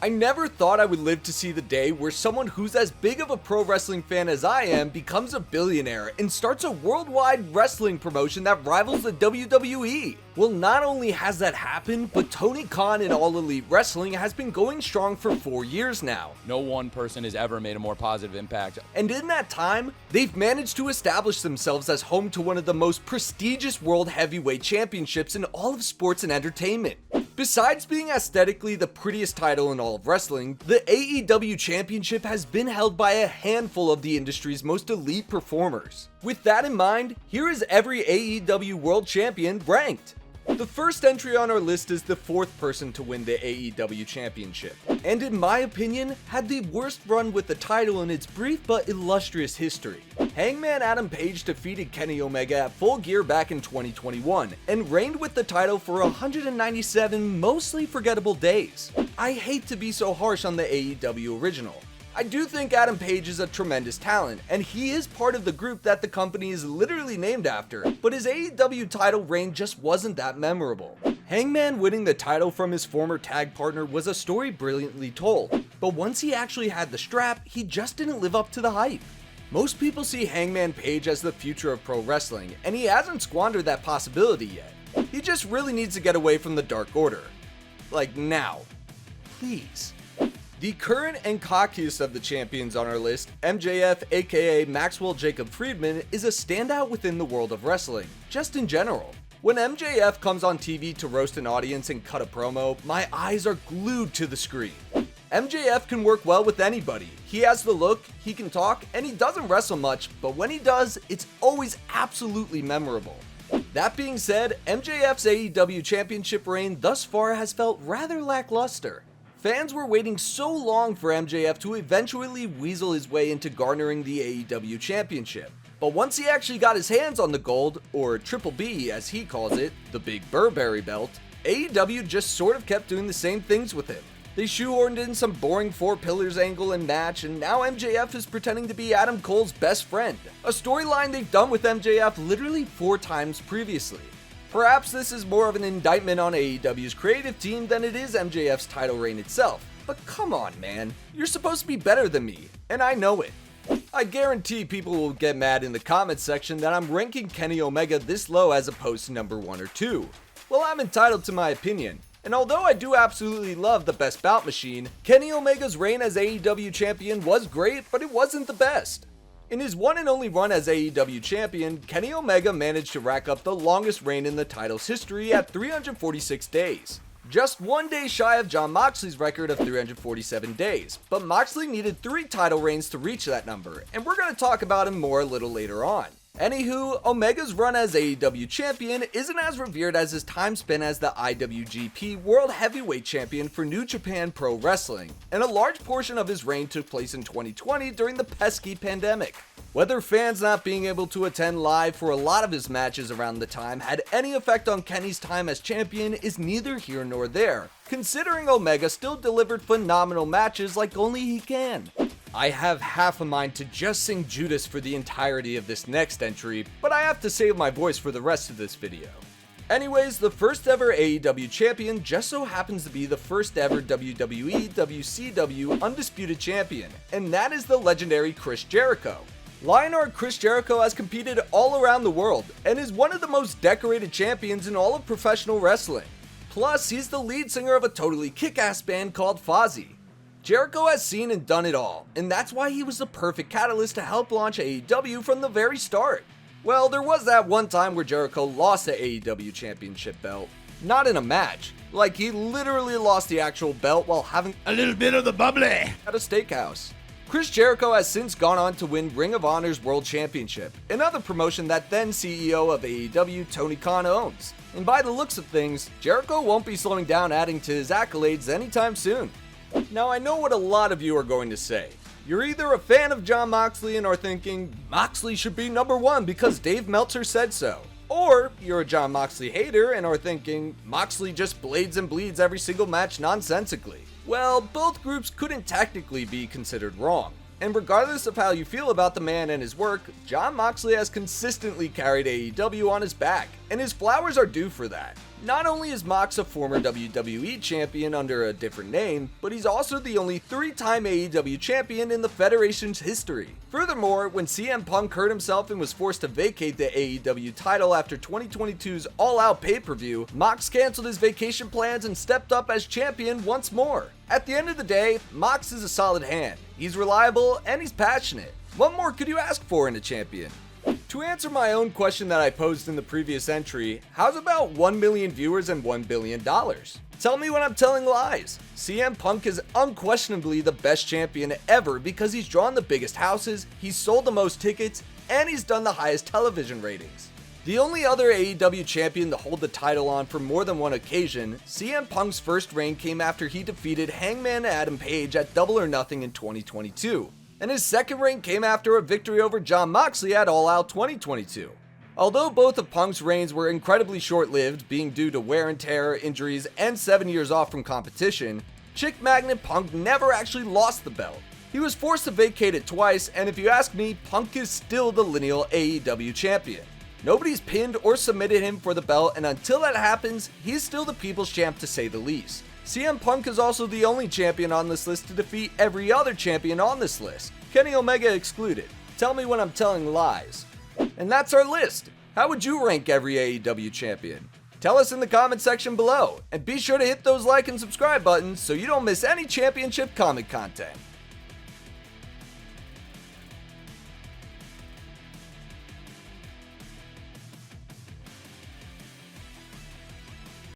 I never thought I would live to see the day where someone who's as big of a pro wrestling fan as I am becomes a billionaire and starts a worldwide wrestling promotion that rivals the WWE. Well, not only has that happened, but Tony Khan and All Elite Wrestling has been going strong for 4 years now. No one person has ever made a more positive impact. And in that time, they've managed to establish themselves as home to one of the most prestigious World Heavyweight Championships in all of sports and entertainment. Besides being aesthetically the prettiest title in all of wrestling, the AEW Championship has been held by a handful of the industry's most elite performers. With that in mind, here is every AEW World Champion ranked. The first entry on our list is the 4th person to win the AEW Championship, and in my opinion, had the worst run with the title in its brief but illustrious history. Hangman Adam Page defeated Kenny Omega at Full Gear back in 2021, and reigned with the title for 197 mostly forgettable days. I hate to be so harsh on the AEW original. I do think Adam Page is a tremendous talent, and he is part of the group that the company is literally named after, but his AEW title reign just wasn't that memorable. Hangman winning the title from his former tag partner was a story brilliantly told, but once he actually had the strap, he just didn't live up to the hype. Most people see Hangman Page as the future of pro wrestling, and he hasn't squandered that possibility yet. He just really needs to get away from the Dark Order. Like now. Please. The current and cockiest of the champions on our list, MJF aka Maxwell Jacob Friedman, is a standout within the world of wrestling, just in general. When MJF comes on TV to roast an audience and cut a promo, my eyes are glued to the screen. MJF can work well with anybody. He has the look, he can talk, and he doesn't wrestle much, but when he does, it's always absolutely memorable. That being said, MJF's AEW Championship reign thus far has felt rather lackluster. Fans were waiting so long for MJF to eventually weasel his way into garnering the AEW Championship. But once he actually got his hands on the gold, or Triple B as he calls it, the Big Burberry belt, AEW just sort of kept doing the same things with him. They shoehorned in some boring 4 pillars angle and match, and now MJF is pretending to be Adam Cole's best friend, a storyline they've done with MJF literally 4 times previously. Perhaps this is more of an indictment on AEW's creative team than it is MJF's title reign itself, but come on man, you're supposed to be better than me, and I know it. I guarantee people will get mad in the comments section that I'm ranking Kenny Omega this low as opposed to number 1 or 2. Well, I'm entitled to my opinion, and although I do absolutely love the Best Bout Machine, Kenny Omega's reign as AEW Champion was great, but it wasn't the best. In his one and only run as AEW Champion, Kenny Omega managed to rack up the longest reign in the title's history at 346 days. Just 1 day shy of Jon Moxley's record of 347 days, but Moxley needed 3 title reigns to reach that number, and we're going to talk about him more a little later on. Anywho, Omega's run as AEW Champion isn't as revered as his time spent as the IWGP World Heavyweight Champion for New Japan Pro Wrestling, and a large portion of his reign took place in 2020 during the pesky pandemic. Whether fans not being able to attend live for a lot of his matches around the time had any effect on Kenny's time as champion is neither here nor there, considering Omega still delivered phenomenal matches like only he can. I have half a mind to just sing Judas for the entirety of this next entry, but I have to save my voice for the rest of this video. Anyways, the first ever AEW champion just so happens to be the first ever WWE WCW Undisputed Champion, and that is the legendary Chris Jericho. Lionheart Chris Jericho has competed all around the world, and is one of the most decorated champions in all of professional wrestling. Plus, he's the lead singer of a totally kick-ass band called Fozzy. Jericho has seen and done it all, and that's why he was the perfect catalyst to help launch AEW from the very start. Well, there was that one time where Jericho lost the AEW Championship belt. Not in a match. Like, he literally lost the actual belt while having a little bit of the bubbly at a steakhouse. Chris Jericho has since gone on to win Ring of Honor's World Championship, another promotion that then CEO of AEW Tony Khan owns. And by the looks of things, Jericho won't be slowing down adding to his accolades anytime soon. Now, I know what a lot of you are going to say. You're either a fan of Jon Moxley and are thinking, Moxley should be number 1 because Dave Meltzer said so. Or you're a Jon Moxley hater and are thinking, Moxley just blades and bleeds every single match nonsensically. Well, both groups couldn't technically be considered wrong. And regardless of how you feel about the man and his work, Jon Moxley has consistently carried AEW on his back, and his flowers are due for that. Not only is Mox a former WWE champion under a different name, but he's also the only 3-time AEW champion in the Federation's history. Furthermore, when CM Punk hurt himself and was forced to vacate the AEW title after 2022's All Out pay-per-view, Mox canceled his vacation plans and stepped up as champion once more. At the end of the day, Mox is a solid hand. He's reliable and he's passionate. What more could you ask for in a champion? To answer my own question that I posed in the previous entry, how's about 1 million viewers and $1 billion? Tell me when I'm telling lies. CM Punk is unquestionably the best champion ever because he's drawn the biggest houses, he's sold the most tickets, and he's done the highest television ratings. The only other AEW champion to hold the title on for more than one occasion, CM Punk's first reign came after he defeated Hangman Adam Page at Double or Nothing in 2022. And his second reign came after a victory over Jon Moxley at All Out 2022. Although both of Punk's reigns were incredibly short-lived, being due to wear and tear, injuries, and 7 years off from competition, Chick Magnet Punk never actually lost the belt. He was forced to vacate it twice, and if you ask me, Punk is still the lineal AEW champion. Nobody's pinned or submitted him for the belt, and until that happens, he's still the people's champ to say the least. CM Punk is also the only champion on this list to defeat every other champion on this list, Kenny Omega excluded. Tell me when I'm telling lies. And that's our list. How would you rank every AEW champion? Tell us in the comment section below, and be sure to hit those like and subscribe buttons so you don't miss any championship comic content.